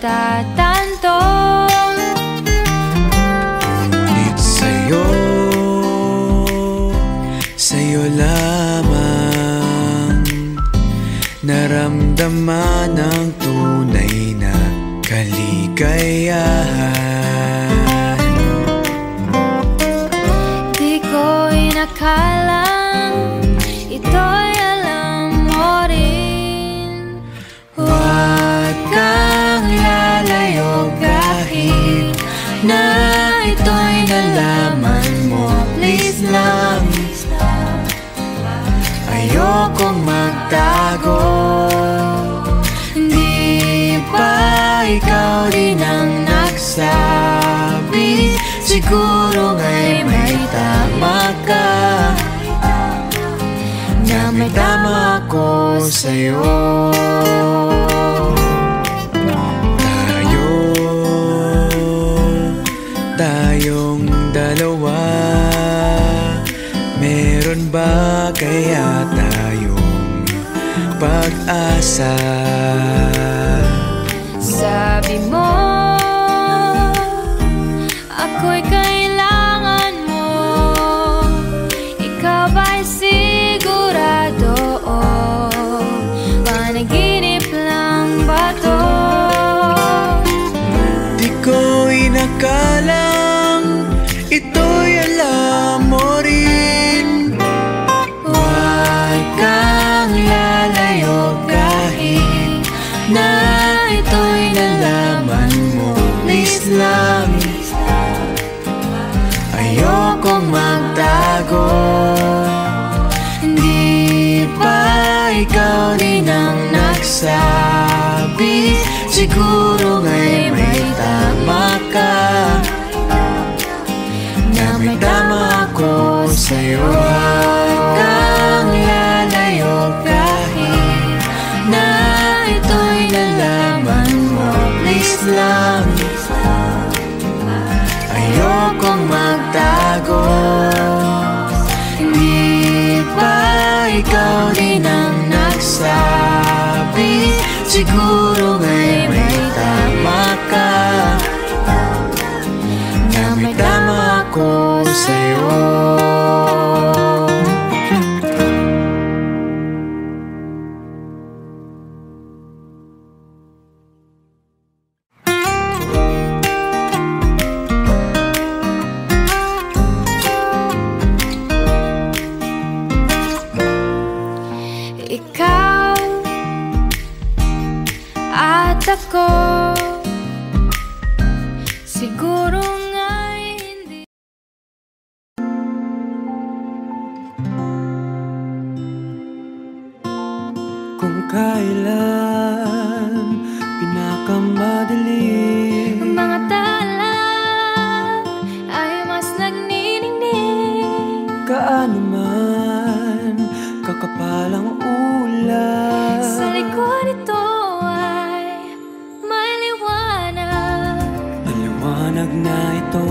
nagtatanto. Ngunit sa'yo lamang naramdaman ang tunay na kaligayahan. Di ko inakalang ito'y alam mo rin. Huwag kang lalayo kahit na ito'y nalaman mo. Please lang, ayokong magtago. Di ba ikaw din ang nagsabi? Siguro nga'y may tama ka, na may tama ako sa'yo. Tayong dalawa, meron ba kaya tayong pag-asa? Sabi mo, ako'y kailangan mo. Ikaw ba'y sigurado? Panaginip lang ba to? Di ko inakalang ito'y alam mo rin. Huwag kang lalayo kahit na ito'y nalaman mo. Please lang, ayokong magtago. Hindi ba ikaw din ang nagsabi? Siguro nga'y may tama ka, na may tama ako sa'yo. Huwag kang lalayo kahit na ito'y nalaman mo. Please lang, ayokong magtago. Hindi ba ikaw din ang nagsabi? Siguro nga'y may tama ka, na may tama ako sa'yo. Ikaw at ako, siguro nga'y hindi. Kung kailan pinakamadilim, Ang mga tala ay mas nagniningning. gaano man kakapalang ulan, Sa likod ito ay may liwanag. ang liwanag na ito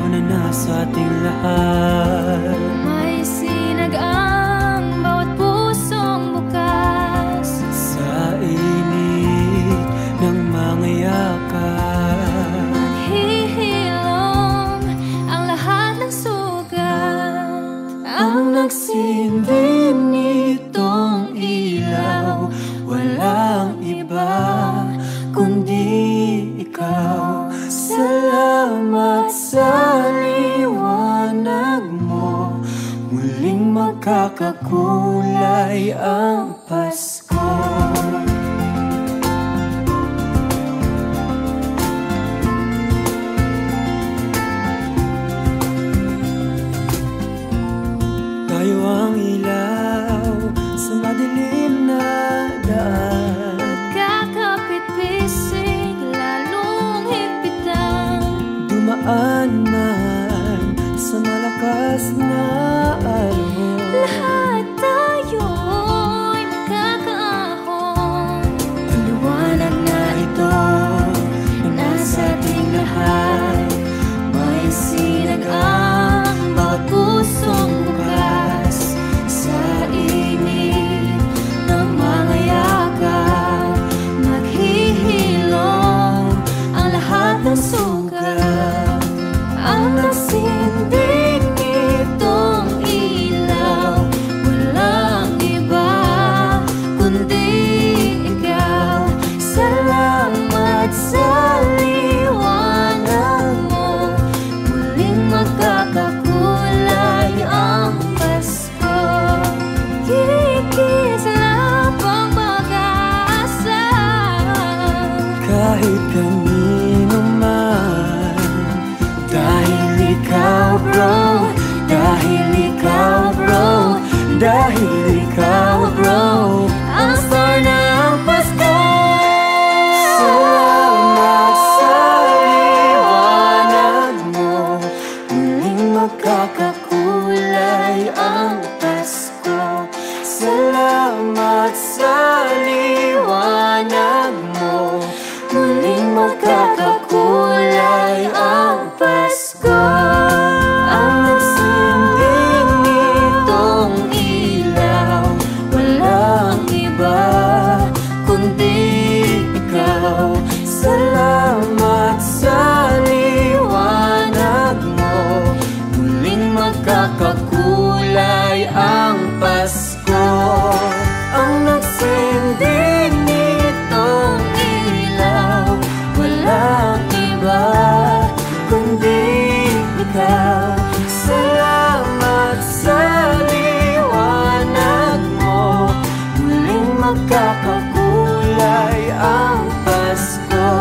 na nasa ating lahat. May sinag ang bawat pusong bukas. Sa init ng mga yakan, Hihilom ang lahat ng sugat. ang nagsindi nitong ilaw, walang iba kundi ikaw. Salamat sa liwanag mo, muling magkakakulay ang Pasko. Tayo ang ilaw sa madilim na daan, Kakapit-pisig, lalong higpitan. dumaan man sa malakas na alon. Lahat tayo'y magkakaahon. kahit kanino man. Dahil ikaw bro, dahil ikaw bro, dahil ikaw bro, ang star ng Pasko. Salamat sa liwanag mo, muling magkakakulay ang Pasko. Salamat sa liwanag mo, muling magkakakulay ang Pasko. Ang nagsinding nitong ilaw, walang iba kundi ikaw. Salamat sa liwanag mo, muling magkakakulay ang Pasko. Ang nagsinding nitong ilaw, walang iba kundi ikaw. Salamat sa liwanag mo, muling magkakakulay ang Pasko.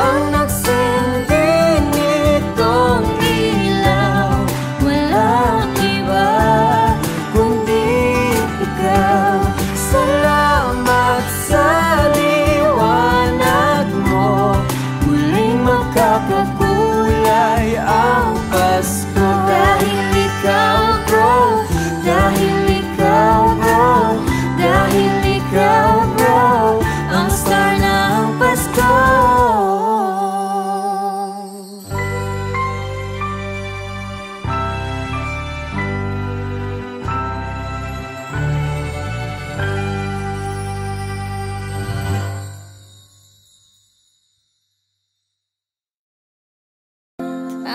Ang nagsinding nitong ilaw, walang iba kundi ikaw. Salamat sa liwanag mo, muling magkakakulay ang Pasko. Dahil ikaw bro, dahil ikaw bro, dahil ikaw bro, ang star ng Pasko.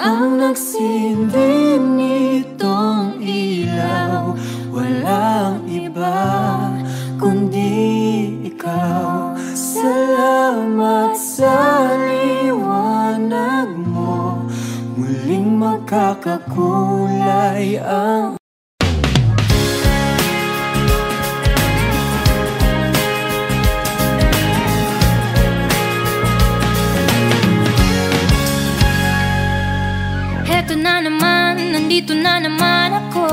Ang nagsinding nitong ilaw, walang iba kundi ikaw. Salamat sa liwanag mo, muling magkakakulay ang Heto na naman, nandito na naman ako,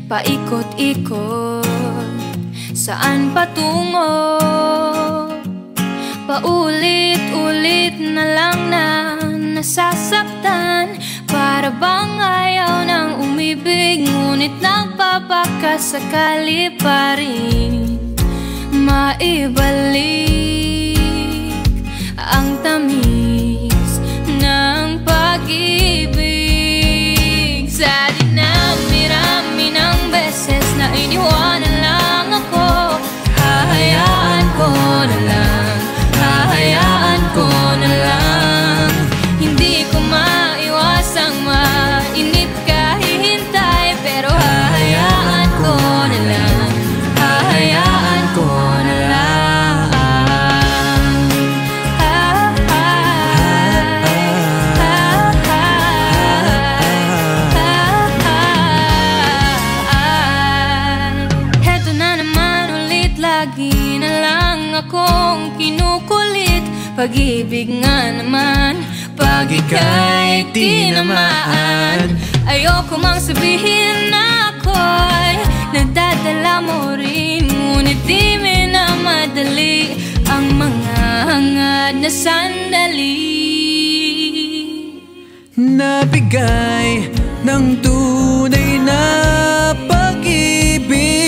paikot-ikot, saan patungo? Paulit-ulit na lang na nasasaktan, para bang ayaw ng umibig, ngunit nagpapakasakali pa rin maibalik ang tamis ng pag-ibig. Sa dinami-rami ng beses na iniwanan lang ako, hahayaan ko na lang, hahayaan ko na lang. Hindi ko maiwasang mainip kahihintay, pero hahayaan ko na lang, hahayaan ko na lang. Lagi na lang akong kinukulit, pag-ibig nga naman, pag ika'y tinamaan. Ayoko mang sabihin na ako'y nagdadala mo rin, ngunit di minamadali ang mga hangad na sandali. Nabigay ng tunay na pag-ibig.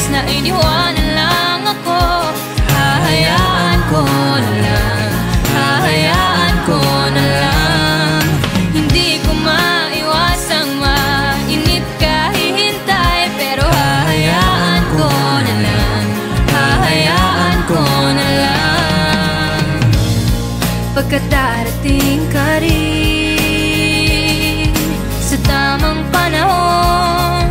Na iniwanan lang ako, hahayaan ko na lang, hahayaan ko na lang. Hindi ko maiwasang mainip kahihintay, pero hahayaan ko na lang, hahayaan ko na lang. Pagkadarating ka rin sa tamang panahon,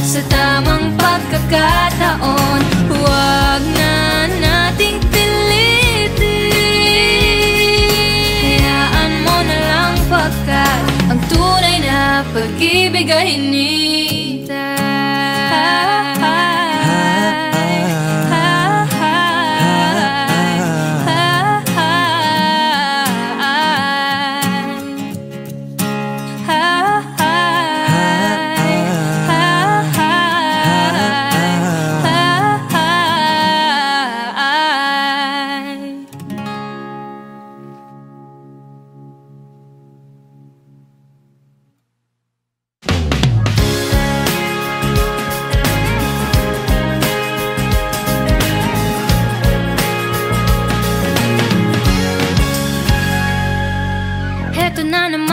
sa tamang pagkakataon, huwag na nating pilitin. Hayaan mo na lang, pagkat ang tunay na pag-ibig ay hinihintay.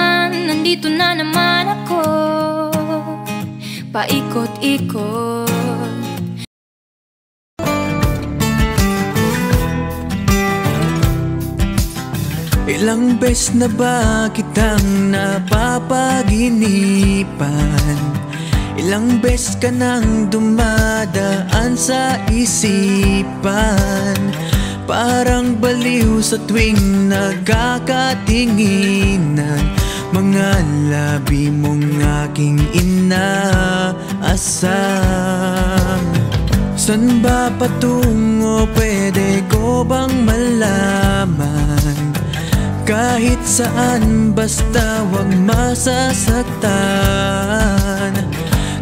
naman, nandito na naman ako, paikot-ikot. Ilang beses na ba kitang napapaginipan? Ilang beses ka nang dumadaan sa isipan? Parang baliw sa tuwing nagkakatinginan, mga labi mong aking inaasam. San ba patungo, pwede ko bang malaman? Kahit saan, basta wag masasaktan.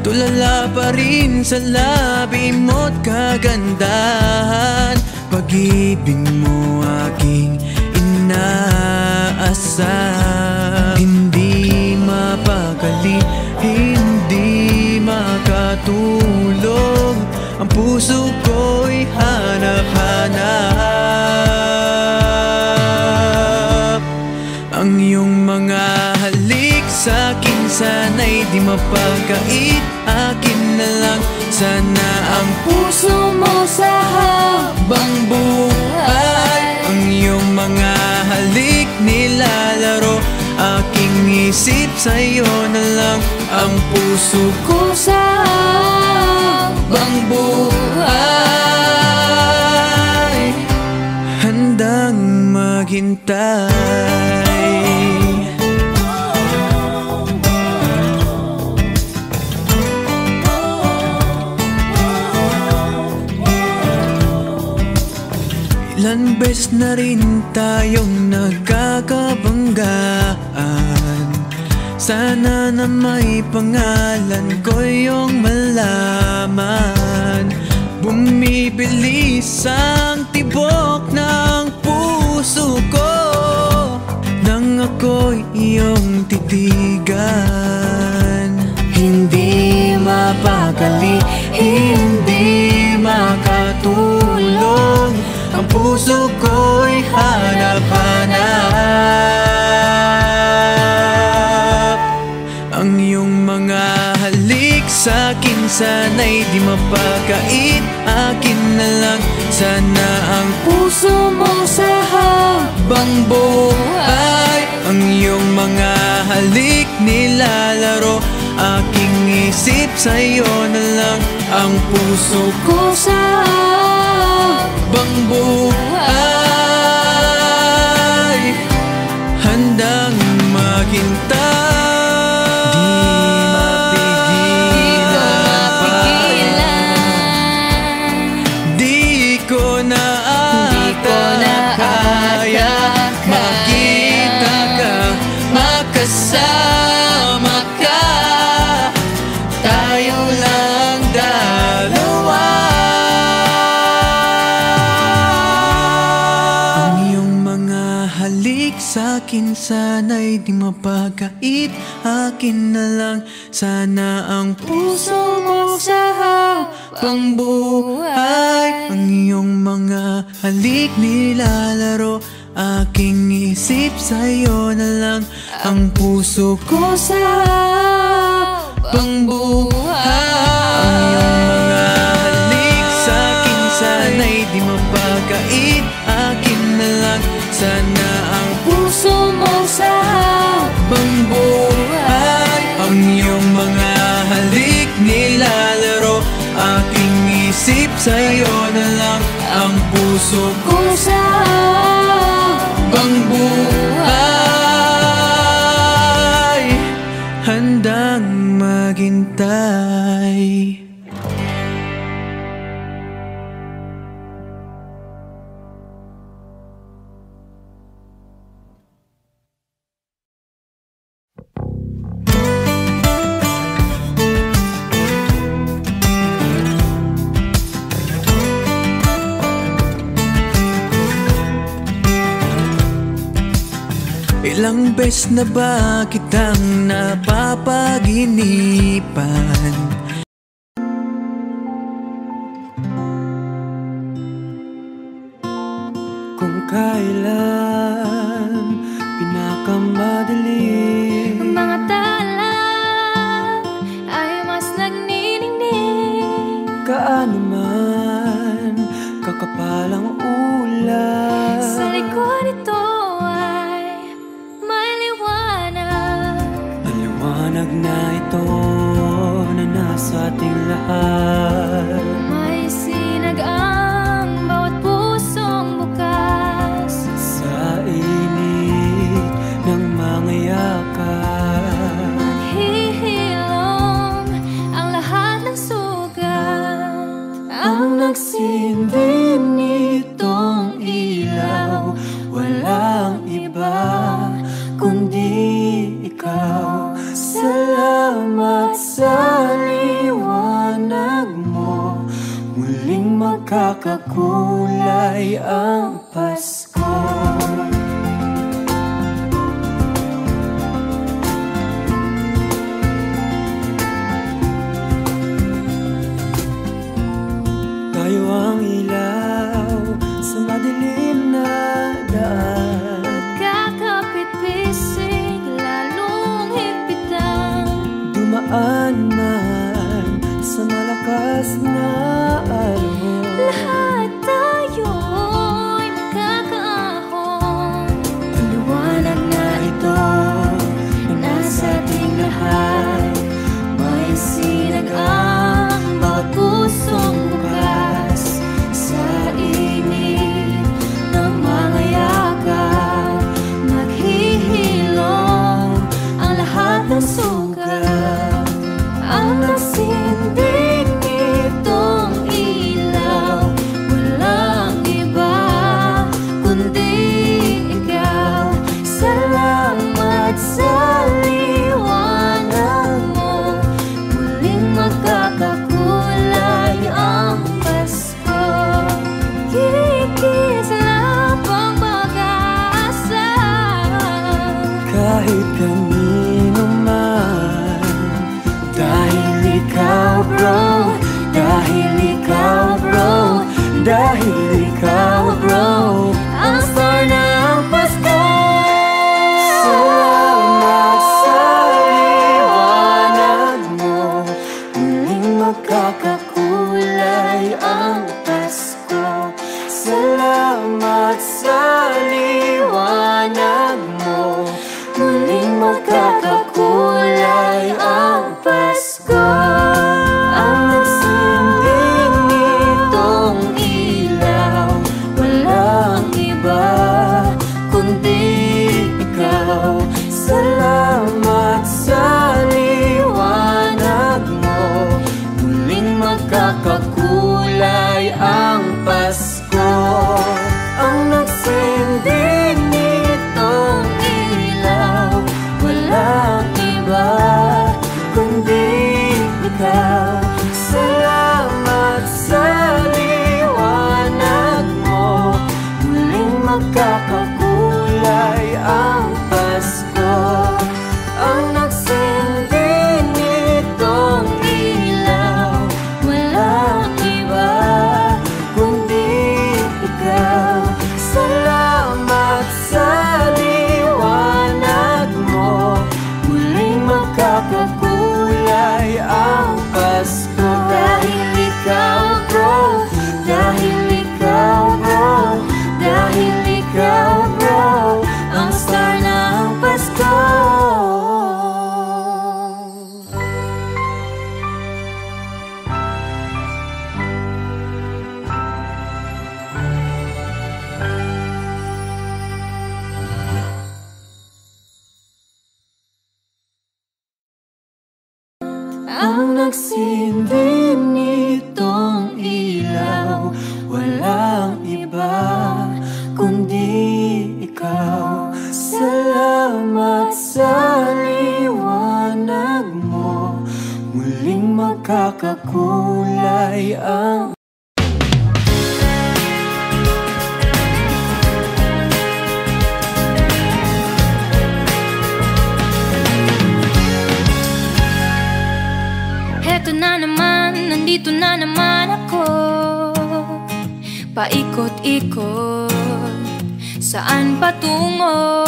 Tulala pa rin sa labi mo't kagandahan, pag-ibig mo aking inaasam. Hindi mapakali, hindi makatulog, ang puso ko'y hanap-hanap. Ang iyong mga halik sa'kin sana'y di mapagkait, akin na lang sana ang puso mo sa habang buhay. Ang iyong mga halik nilalaro, aking isip sa'yo na lang ang puso ko sa habang buhay. Handang maghintay. Ilan beses na rin tayong nagkakabanggaan, sana na may pangalan ko yung malaman. Bumibilis ang tibok ng puso ko nang ako'y iyong titigan. Hindi mapakali, hindi makatulog, ang puso ko'y hanap-hanap. Ang iyong mga halik sa'kin sana'y di mapagkait, akin na lang sana ang puso mo sa habang buhay. Ang iyong mga halik nilalaro, aking isip sa'yo na lang ang puso ko sa habang buhay. Handang maghintay. Di ko na ata kaya makita ka, makasama ka, tayo lang dalawa. Ang iyong mga halik sa'kin sana'y di mapagkait, akin na lang sana ang puso mo sa habang buhay. Ang iyong mga halik nilalaro, aking isip sa'yo na lang ang puso ko sa habang buhay. Ang iyong mga halik sa'kin sana'y di mapagkait, akin na lang sana ang puso mo sa habang buhay. Ang iyong mga halik nilalaro, aking isip sa'yo na lang ang puso ko sa habang buhay. Handang maghintay. Ilang beses na ba kitang napapaginipan? Kung kailan pinakamadali Liwanag na ito na nasa ating lahat. May sinag ang bawat pusong bukas. Sa init ng mga yakap, Maghihilom ang lahat ng sugat. ang nagsindi nitong ilaw, walang iba kundi ikaw. Salamat sa liwanag mo, muling magkakakulay ang Pasko. Tayo ang ilaw sa madilim na daan. Magkakapit-pisig, lalong higpitan. Dumaan man sa malakas na alon. Lahat tayo'y magkakaahon. Ang liwanag na ito na nasa ating lahat. May sinag ang bawat pusong bukas. Sa init ng mga yakap, Maghihilom ang lahat ng sugat. ang nagsindi nitong ilaw, Walang iba kundi ikaw. salamat sa liwanag mo, Muling magkakakulay ang Pasko. Kikislap ang pag-asa. kahit kanino man. Dahil ikaw bro, dahil ikaw bro, dahil ikaw bro, Ang star ng Pasko. salamat sa liwanag mo, muling magkakakulay ang Pasko. Salamat sa liwanag mo, muling magkakakulay ang Pasko. Ang nagsindi nitong ilaw, walang iba kundi ikaw. Salamat sa liwanag mo, muling magkakakulay ang Pasko. Ang nagsindi nitong ilaw, walang iba kundi ikaw. Salamat sa liwanag mo, muling magkakakulay ang Pasko. Ang nagsindi nitong ilaw, Walang iba kundi ikaw. Salamat sa liwanag mo, muling magkakakulay ang Pasko. Dahil ikaw bro, dahil ikaw bro, dahil ikaw bro, ang star ng Pasko. Ang nagsindi nitong ilaw, walang iba kundi ikaw. Salamat sa liwanag mo, muling magkakakulay ang Heto na naman, nandito na naman ako. Paikot-ikot, saan patungo?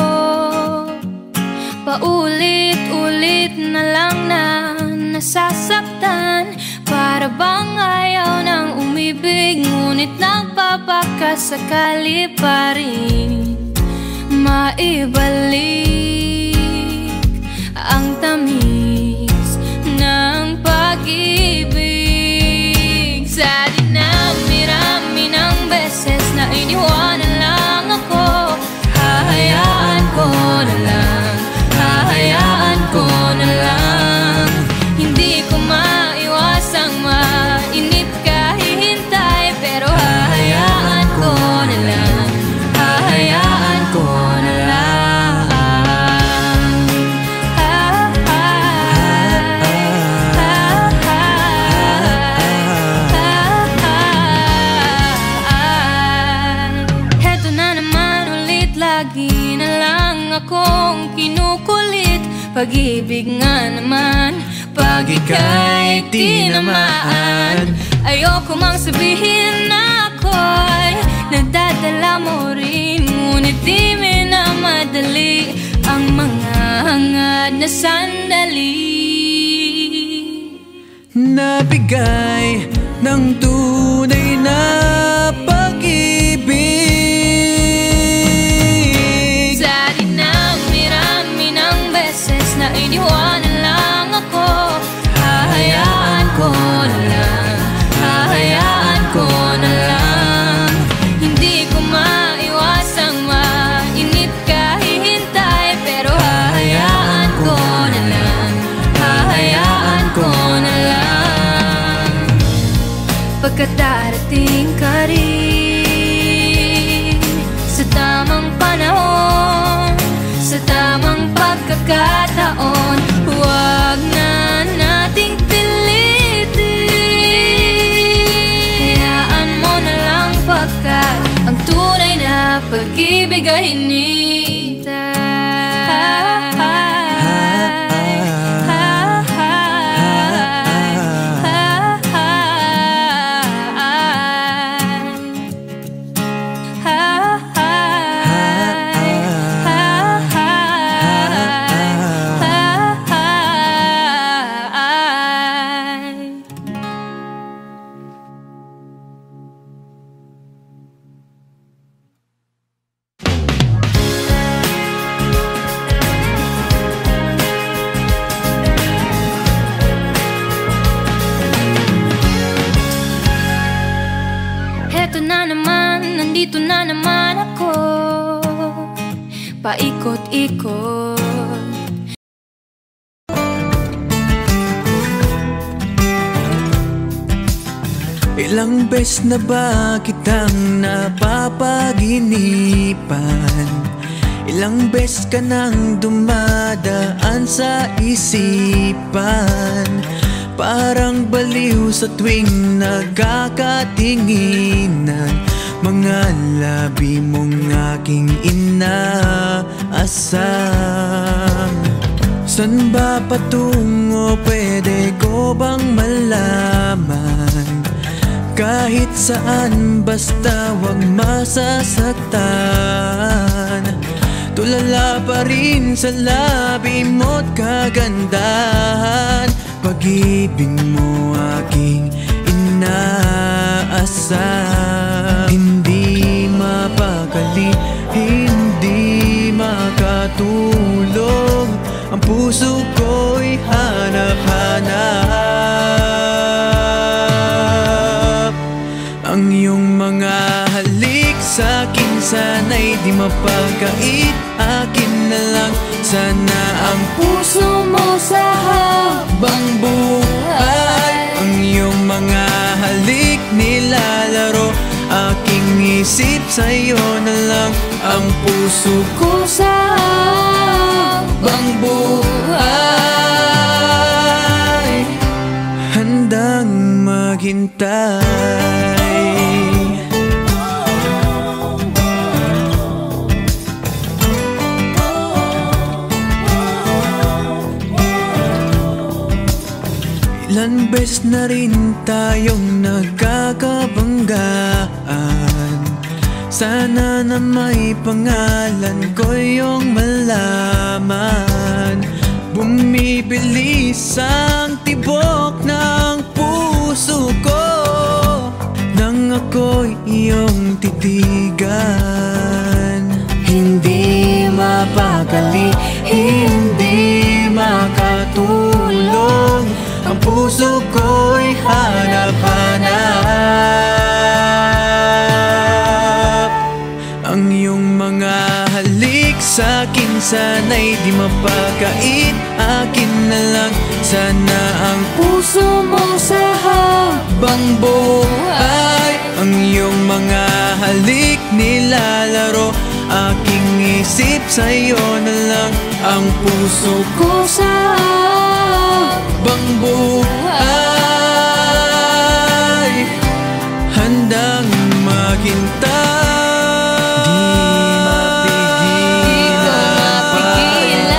Paulit-ulit na lang na nasasaktan. Para bang ayaw nang umibig, ngunit nagpapakasakali pa rin maibalik ang tamis pag-ibig nga naman pag ika'y tinamaan. Ayoko mang sabihin na ako'y nagdadala mo rin, ngunit di minamadali ang mga hangad na sandali. Nabigay ng tunay na pag-ibig. Sa dinami-rami ng beses na iniwanan lang ako, hahayaan ko na lang, hahayaan ko na lang. Hindi ko maiwasang mainip kahihintay, pero hahayaan ko na lang, hahayaan ko na lang. Pagkat darating ka rin sa tamang panahon, sa tamang pagkakataon, huwag na nating pilitin. Hayaan mo na lang pagkat ang tunay na pag-ibig ay Heto na naman, nandito na naman ako, paikot-ikot. Ilang beses na ba kitang napapaginipan? Ilang beses ka nang dumadaan sa isipan? Parang baliw sa tuwing nagkakatinginan, mga labi mong aking inaasam. San ba patungo, pwede ko bang malaman? Kahit saan, basta wag masasaktan. Tulala pa rin sa labi mo't kagandahan, pag-ibig mo aking inaasam. Hindi mapakali, hindi makatulog, ang puso ko'y hanap-hanap. Ang iyong mga halik sa'kin sana'y di mapagkait, akin na lang sana ang puso mo sa habang buhay. Ang iyong mga halik nilalaro, aking isip sa'yo na lang ang puso ko sa habang buhay. Handang maghintay. Ilan beses na rin tayong nagkakabanggaan, sana na may pangalan ko yung malaman. Bumibilis ang tibok ng puso ko nang ako'y iyong titigan. Hindi mapakali, hindi makatulog, ang puso ko'y hanap-hanap. Ang iyong mga halik sa'kin sana'y di mapagkait, akin na lang sana ang puso mo sa habang buhay. Ang iyong mga halik nilalaro, aking isip sa'yo na lang ang puso ko sa habang buhay. Handang maghintay. Di mapigilan.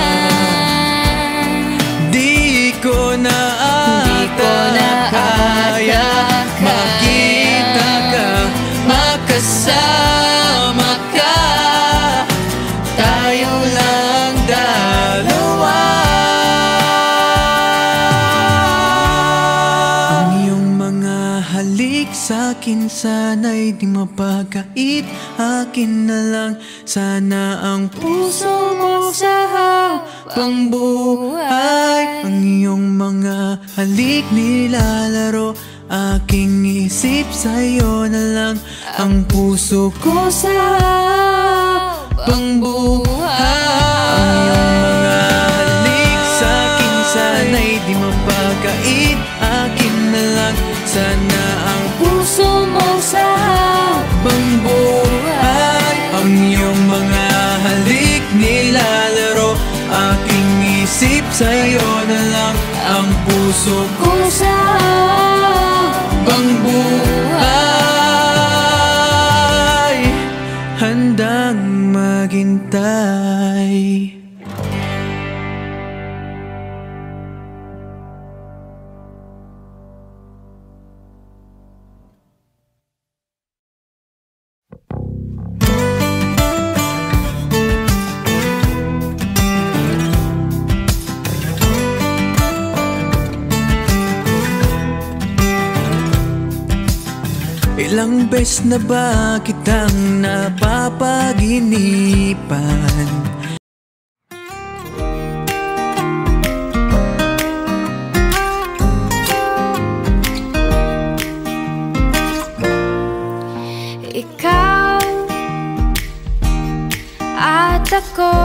akin sana'y di mapagkait. Akin na lang sana ang puso mo sa habang buhay. Ang iyong mga halik nilalaro, aking isip sa'yo na lang ang puso ko sa habang buhay. Ang iyong mga halik sa'kin sana'y di mapagkait. Akin na lang sana ang puso mo sa habang buhay. Ang iyong mga halik nilalaro, aking isip sa'yo na lang ang puso ko sa habang buhay. Handang maghintay. Ilang beses na ba kitang napapaginipan? Ikaw at ako,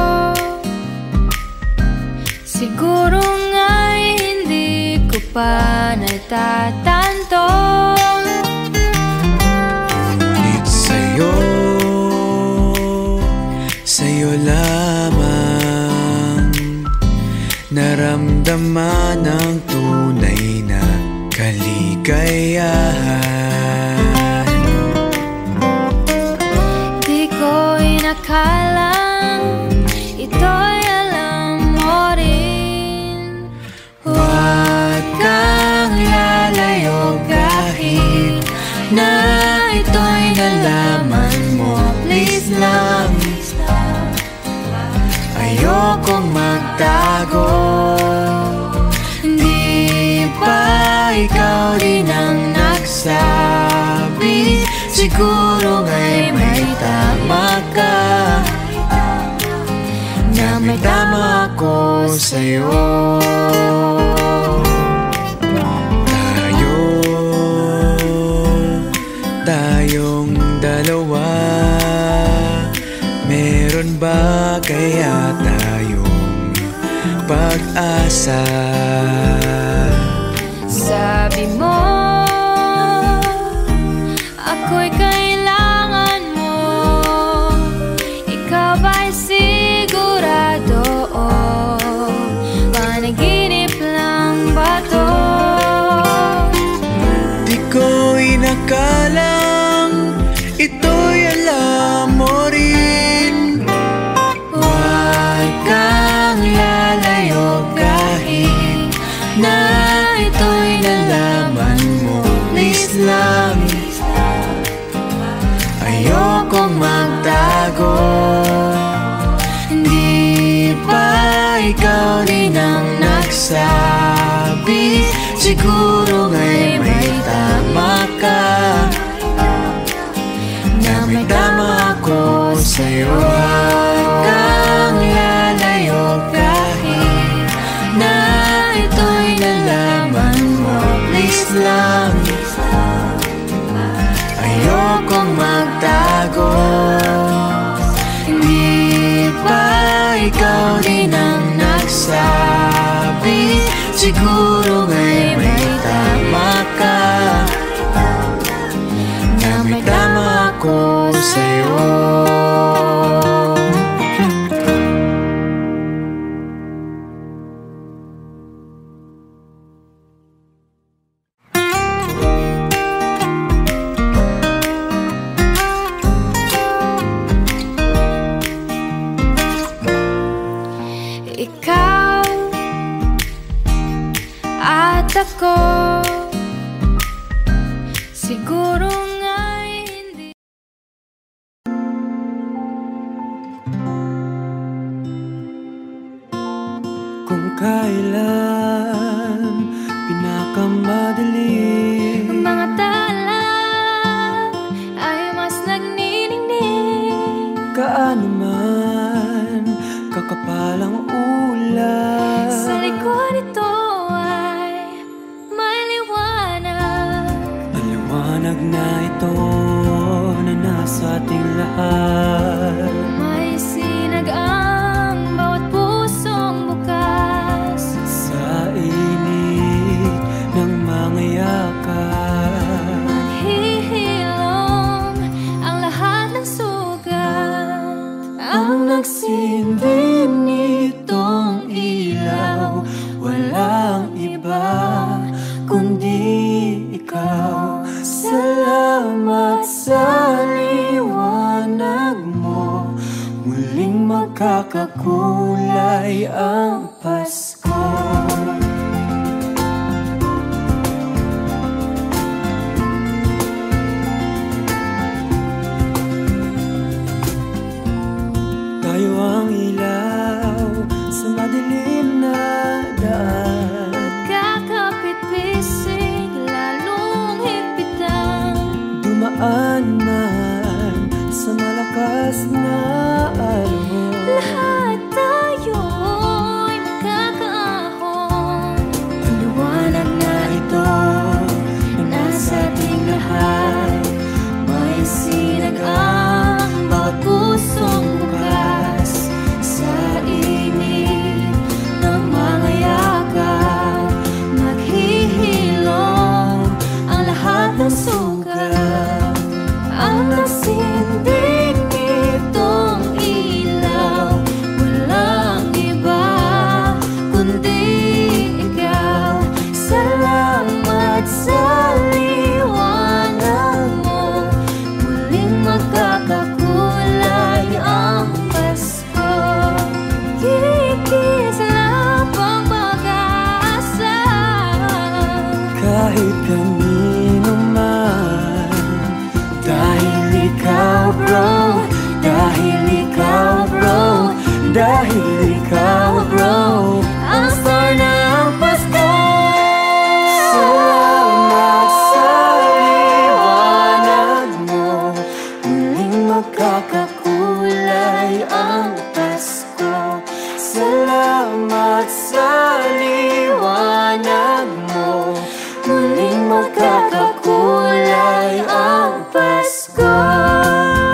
siguro nga'y hindi ko pa natatanto. Sa'yo lamang naramdaman ang tunay na kaligayahan. Di ko inakalang ito'y alam mo rin. Huwag kang lalayo kahit na ito'y nalaman mo. Please lang, ayokong magtago. Di ba ikaw din ang nagsabi? Siguro nga'y may tama ka, na may tama ako sa'yo. Tayong dalawa, meron ba kaya tayong pag-asa? Sabi mo, ako'y kailangan mo. Ikaw ba'y sigurado? Panaginip lang ba to? Di ko inakalang ito'y alam mo rin. Huwag kang lalayo kahit na ito'y nalaman mo. Please lang, ayokong magtago. Hindi pa ikaw din ang nagsabi? Siguro nga'y may tama ka, na may tama ako sa'yo. Huwag kang lalayo kahit na ito'y nalaman mo. Please lang, ayokong magtago. Hindi pa ikaw din ang nagsabi? Siguro nga'y may tama ka, na may tama ako sa'yo. Ikaw at ako, siguro nga'y hindi. Kung kailan pinakamadilim Mga tala magkakakulay ang Pasko. Tayo ang ilaw sa madilim na daan, Magkakapit-pisig, lalong higpitan. dumaan man sa malakas na alon. Lahat tayo'y magkakaahon. Ang liwanag na ito na nasa ating lahat, may sinag ang bawat pusong bukas. Sa init ng mga yakap, maghihilom ang lahat ng sugat. Ang nagsinding nitong ilaw, walang iba kundi ikaw. Salamat sa liwanag mo, muling magkakakulay ang Pasko. Kikislap ang pag-asa, Kahit kanino man, dahil ikaw bro, dahil ikaw bro, dahil ikaw bro, ang star ng Pasko. Salamat sa liwanag mo, muling magkakakulay ang Pasko. Salamat sa liwanag mo, muling magkakakulay ang Pasko.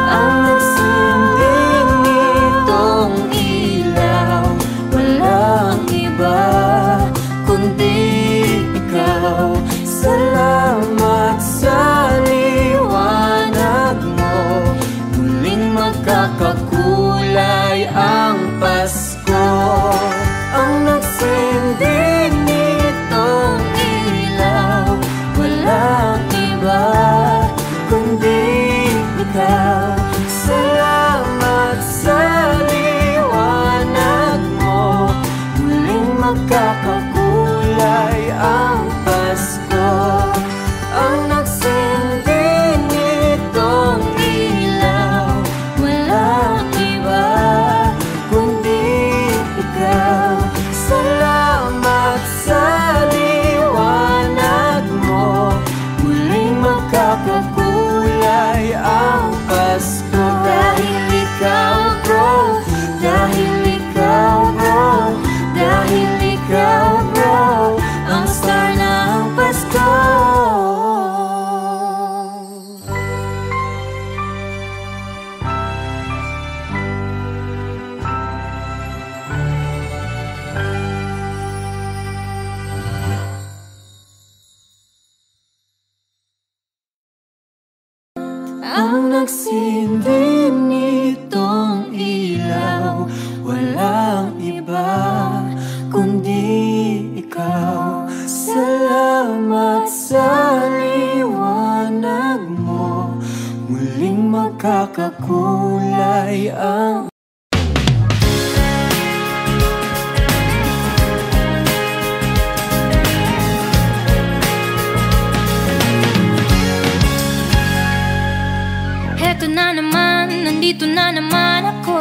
Ang nagsinding nitong ilaw, walang iba kundi ikaw. Salamat sa liwanag mo, muling magkakakulay ang Pasko. Ang nagsinding nitong ilaw, walang iba kundi ikaw. Salamat sa liwanag mo, muling magkakakulay ang Pasko. Ang nagsinding nitong ilaw, walang iba kundi ikaw. Salamat sa liwanag mo, muling magkakakulay ang Pasko. Dahil ikaw bro, dahil ikaw bro, dahil ikaw bro, ang star ng Pasko. Ang nagsinding nitong ilaw, walang iba kundi ikaw. Salamat sa liwanag mo, muling magkakakulay ang Heto na naman, nandito na naman ako,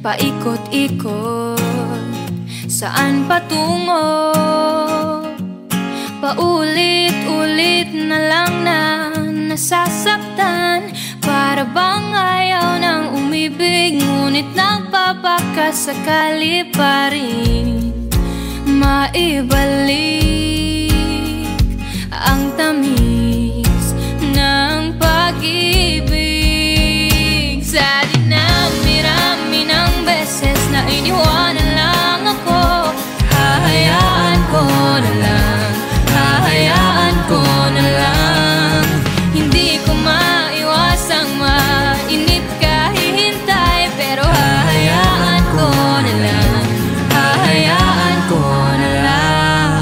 paikot-ikot, saan patungo? Paulit-ulit na lang na nasasaktan, para bang ayaw ng umibig, ngunit nagpapakasakali pa rin maibalik ang tamis ng pag-ibig. Sa dinami-rami ng beses na iniwanan lang ako, hahayaan ko na lang, hahayaan ko na lang. Hindi ko maiwasang mainip kahihintay, pero hahayaan ko na lang, hahayaan ko na lang.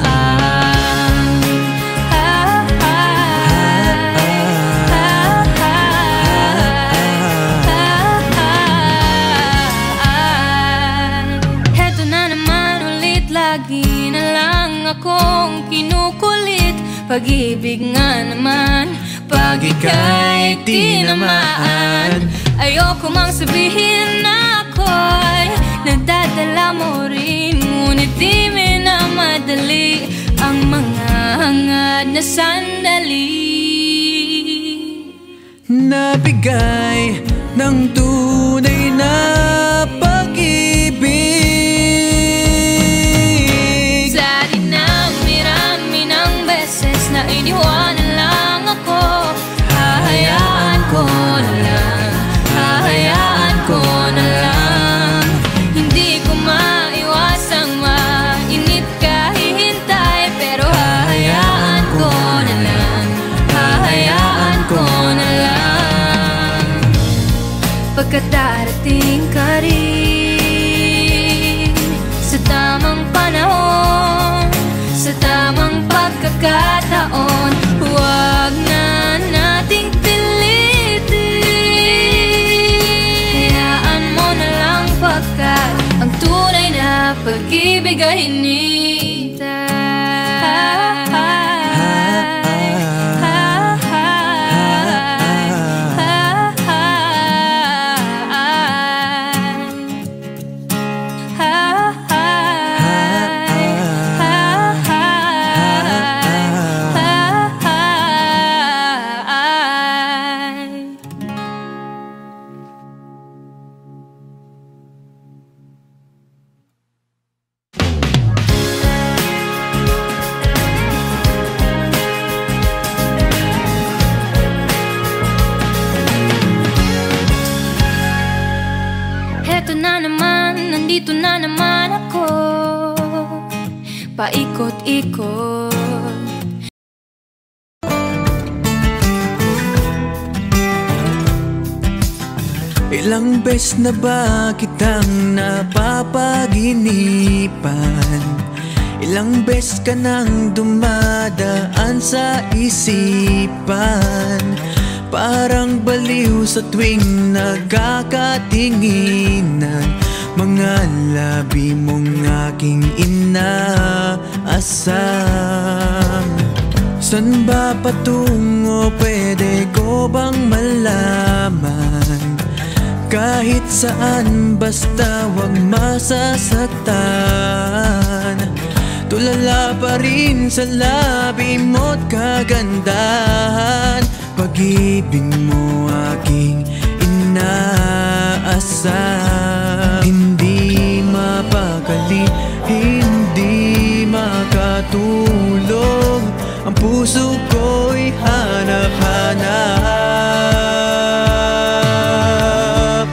lagi na lang akong kinukulit. Pag-ibig nga naman, pag ika'y tinamaan. Ayoko mang sabihin na ako'y nagdadala mo rin, ngunit di minamadali ang mga hangad na sandali. Nabigay ng tunay na pag-ibig. Sa dinami-rami ng beses na iniwanan lang ako, hahayaan ko na lang, hahayaan ko na lang. Hindi ko maiwasang mainip kahihintay, pero hahayaan ko na lang, hahayaan ko na lang. Pagkat darating ka rin sa tamang panahon, sa tamang pagkakataon, huwag na nating pilitin. Hayaan mo na lang pagkat ang tunay na pag-ibig ay Heto na naman, nandito na naman ako, paikot-ikot. Ilang beses na ba kitang napapaginipan? Ilang beses ka nang dumadaan sa isipan? Parang baliw sa tuwing nagkakatinginan, mga labi mong aking inaasam. San ba patungo, pwede ko bang malaman? Kahit saan, basta wag masasaktan. Tulala pa rin sa labi mo't kagandahan, pag-ibig mo aking inaasam. Hindi mapakali, hindi makatulog, ang puso ko'y hanap-hanap.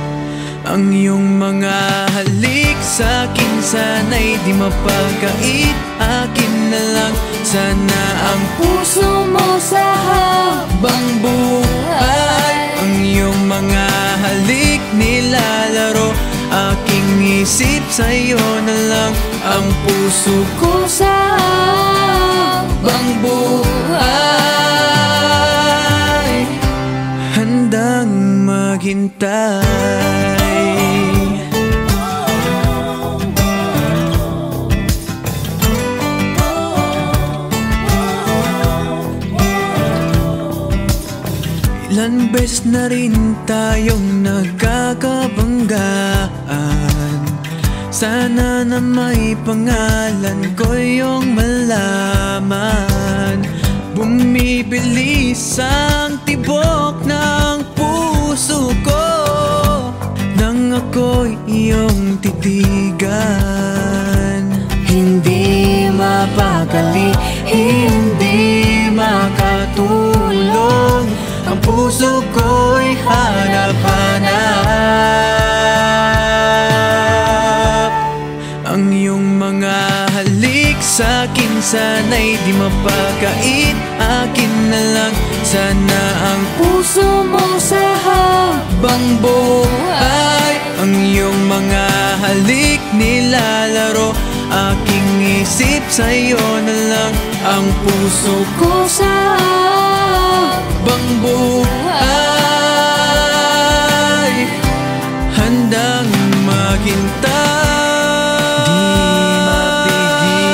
Ang iyong mga halik sa'kin sana'y di mapagkait. Akin na lang sana ang puso mo sa habang buhay. Ang iyong mga halik nilalaro, aking isip sa'yo na lang ang puso ko sa habang buhay. Handang maghintay. Ilan beses na rin tayong nagkakabanggaan, sana na may pangalan ko yung malaman. Bumibilis ang tibok ng puso ko nang ako'y iyong titigan. Hindi mapakali, hindi makatulog, ang puso ko'y hanap-hanap. Ang iyong mga halik sa'kin sana'y di mapagkait. Akin na lang sana ang puso mo sa habang buhay. Ang iyong mga halik nilalaro, aking isip sa'yo na lang ang puso ko sa habang buhay. Handang maghintay. Di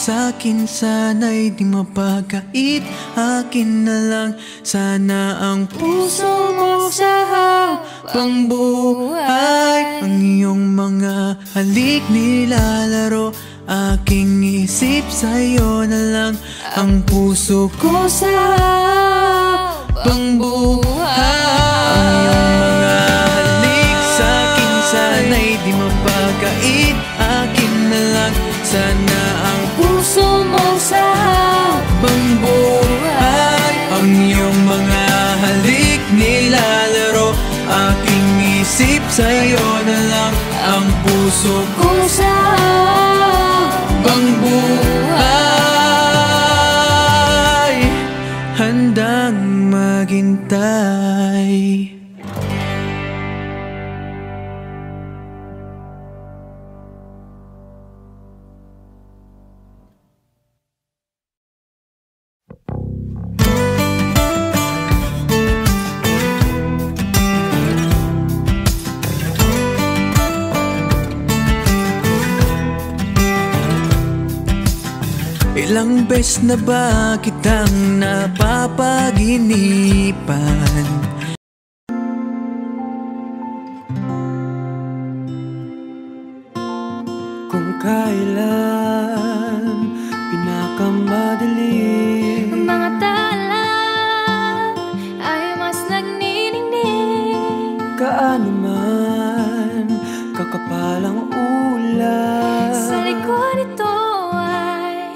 sa'kin, sana'y di mapagkait. Akin na lang sana ang puso mo sa habang buhay. Ang iyong mga halik nilalaro, aking isip sa'yo na lang ang puso ko sa habang buhay. Ang iyong mga halik sa'kin, sana'y di mapagkait. Akin na lang sana ang puso mo sa habang buhay. Ang iyong mga halik nilalaro, aking isip sa'yo na lang ang puso ko sa habang buhay. Handang maghintay. Ilang beses na ba kitang napapaginipan? Kung kailan pinakamadali Ang mga tala ay mas nagniningning. Kaano man kakapalang ulan, Sa likod ito ay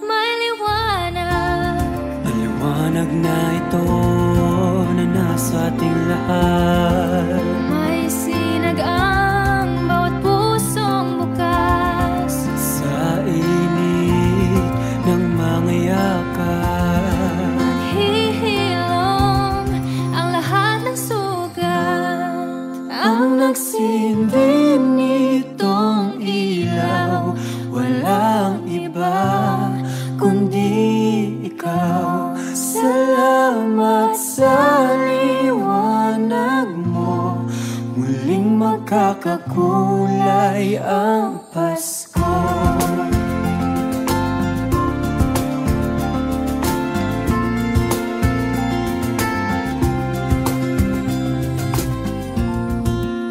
may liwanag. ang liwanag na ito na nasa ating lahat. May sinag ang bawat pusong bukas. Sa init ng mga yakan, Maghihilom ang lahat ng sugat. ang nagsindi nitong ilaw, walang iba kundi ikaw. Salamat sa liwanag mo, muling magkakakulay ang Pasko.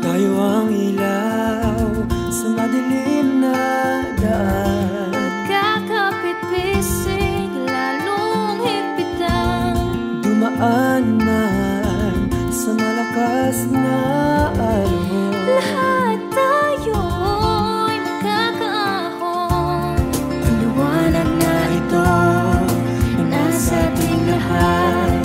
Tayo ang ilaw sa madilim na daan. Kakapit-pisig, lalong higpitan. Dumaan man sa malakas na alon, Lahat tayo'y magkakaahon. ang liwanag na ito na nasa ating lahat.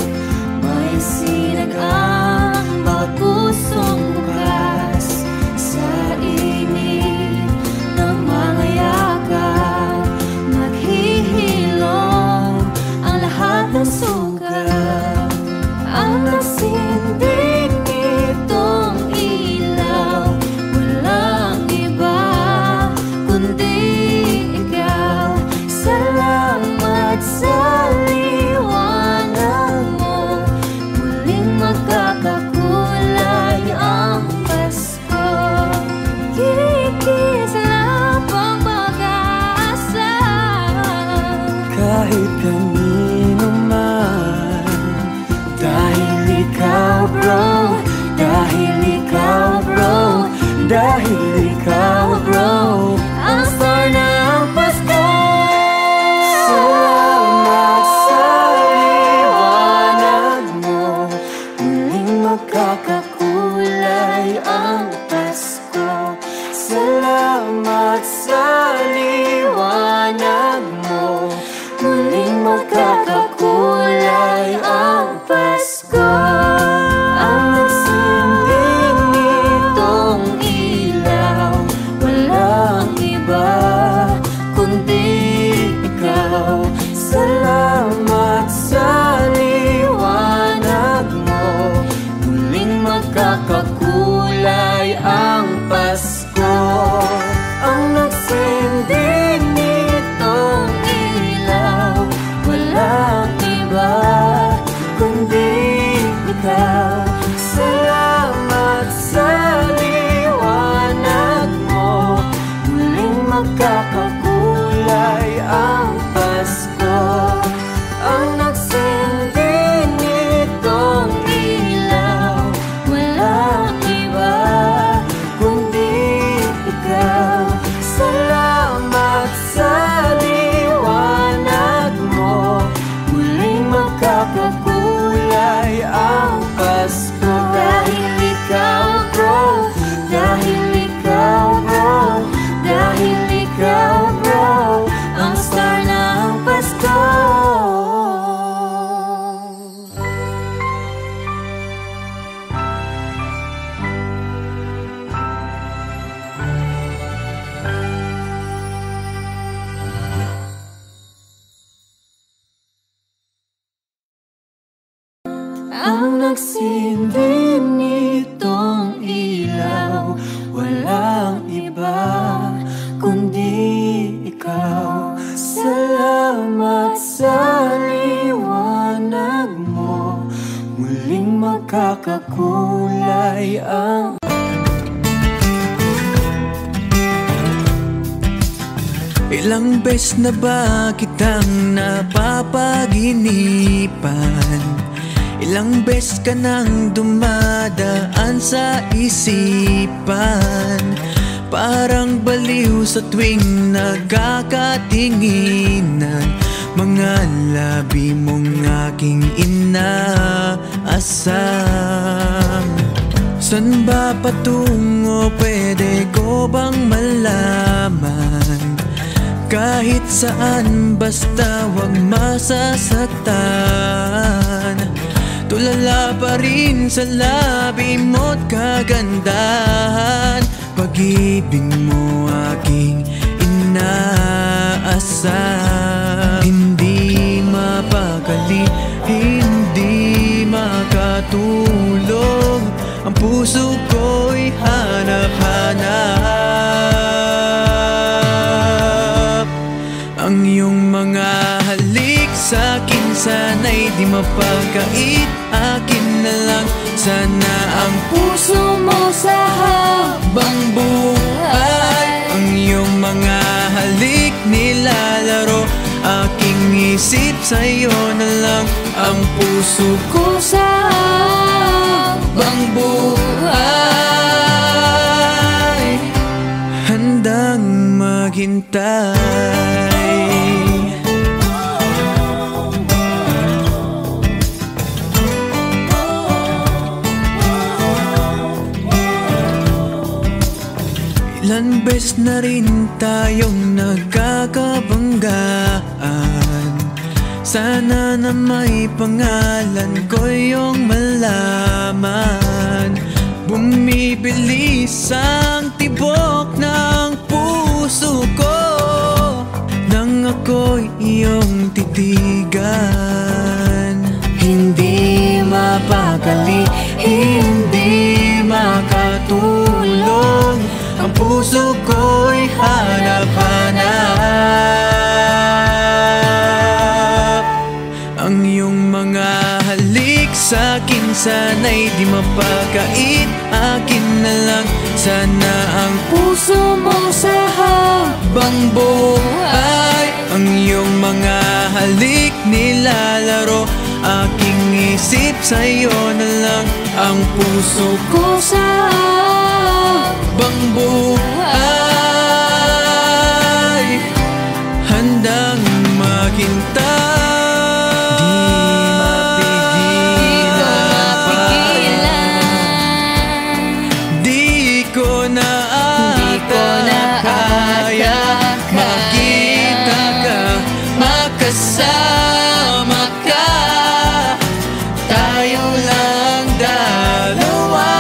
May sinag ang bawat pusong bukas. Sa init ng mga yakan, maghihilom ang lahat ng sugat. Ang nasindig nitong ilaw, walang iba kundi ikaw. Salamat sa liwanag mo, muling magkakakulay ang Pasko. Kikislap ang pag-asa. Kahit kanino man, dahil ikaw magsindi nitong ilaw. Walang iba kundi ikaw. Salamat sa liwanag mo, muling magkakakulay ang ilang beses na ba kitang napapaginipan? Ilang beses ka nang dumadaan sa isipan? Parang baliw sa tuwing nagkakatinginan, mga labi mong aking inaasam. San ba patungo, pwede ko bang malaman? Kahit saan, basta wag masasaktan. Tulala pa rin sa labi mo't kagandahan. Pag-ibig mo aking inaasam. Hindi mapakali, hindi makatulog, ang puso ko'y hanap-hanap. Ang iyong mga halik sa'kin sana'y di mapagkait. Akin na lang sana ang puso mo sa habang buhay. Ang iyong mga halik nilalaro, aking isip sa'yo na lang ang puso ko sa habang buhay. Handang maghintay. Ilan beses na rin tayong nagkakabanggaan. Sana na may pangalan ko yung malaman. Bumibilis ang tibok ng puso ko nang ako'y iyong titigan. Hindi mapakali, hindi makatulog, ang puso ko'y hanap-hanap. Ang iyong mga halik sa'kin sana'y di mapagkait. Akin na lang sana ang puso mo sa habang buhay. Ang iyong mga halik nilalaro, aking isip sa'yo na lang ang puso ko sa habang buhay. Handang maghintay. Di ko na ata kaya makita ka, makasama ka, tayo lang dalawa.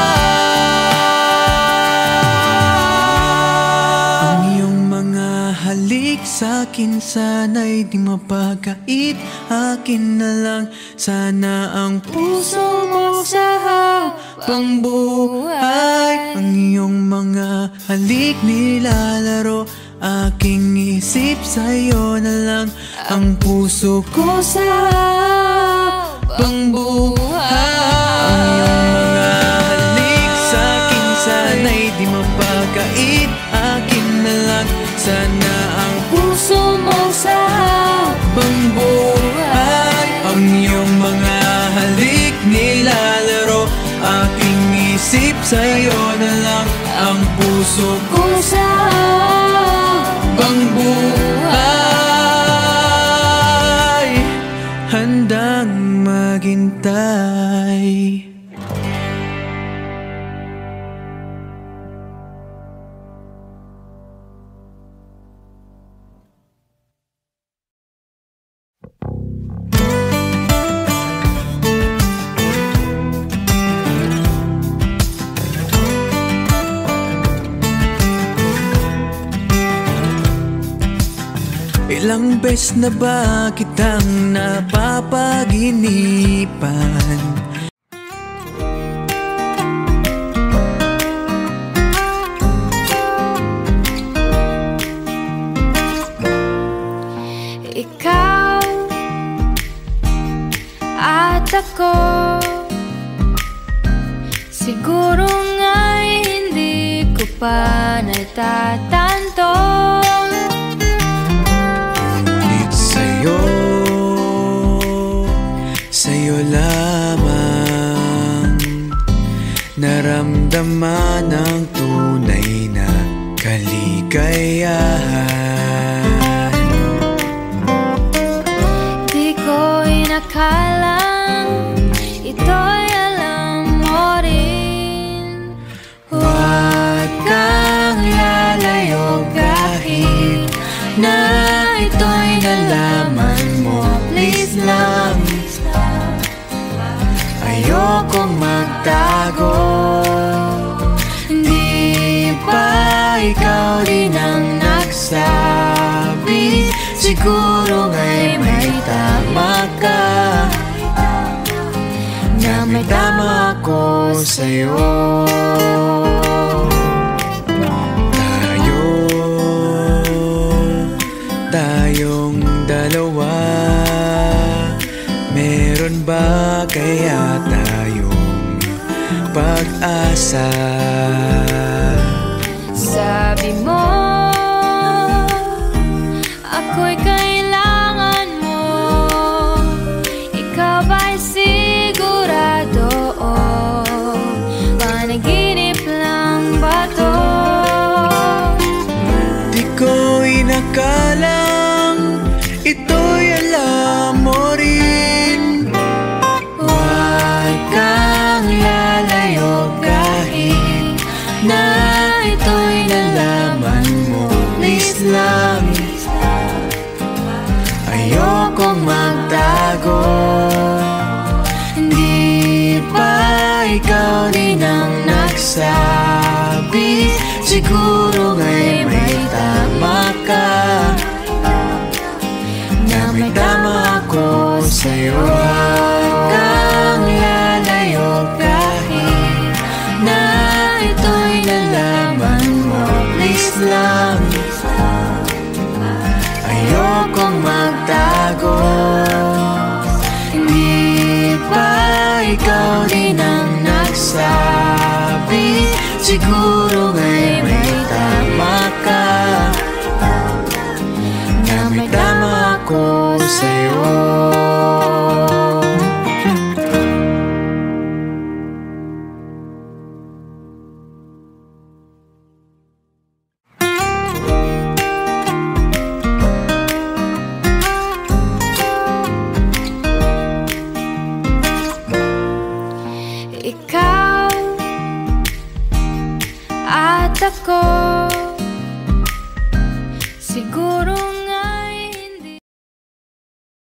Ang iyong mga halik sa'kin sana'y di mapagkait. Akin na lang sana ang puso mo sa habang buhay. Ang iyong mga halik nilalaro, aking isip sa'yo na lang ang puso ko sa habang buhay. Ang iyong mga halik sa'kin sana'y di mapagkait. Akin na lang sana ang puso mo sa habang buhay. Ang iyong mga halik nilalaro, aking isip sa'yo na lang ang puso ko sa habang buhay. Handang maghintay. Ilang beses na ba kitang napapaginipan? Siguro nga'y hindi ko pa natatanto. Ngunit sa'yo lamang naramdaman ang tunay na kaligayahan. Di ko inakalang ito'y alam mo rin. Huwag kang lalayo kahit na ito'y nalaman mo. Please lang, ayokong magtago. Hindi pa ikaw din ang nagsabi. Siguro nga'y may tama ka, na may tama ako sa'yo. Tayong dalawa, meron ba kaya tayong pag-asa? Sabi mo, ako'y kailangan mo. Ikaw ba'y sigurado? Panaginip lang ba to? Di ko inakalang ito'y alam mo rin. Huwag kang lalayo kahit na ito'y nalaman mo. Please lang, ayokong magtago. Hindi pa ikaw din ang nagsabi. Siguro nga'y may tama ka, na may tama ako sa'yo. Huwag kang lalayo kahit na ito'y nalaman mo. Please lang, ayokong magtago. Hindi pa ikaw din ang nagsabi. Siguro nga'y may tama ka, na may tama ako sa'yo. Ikaw at ako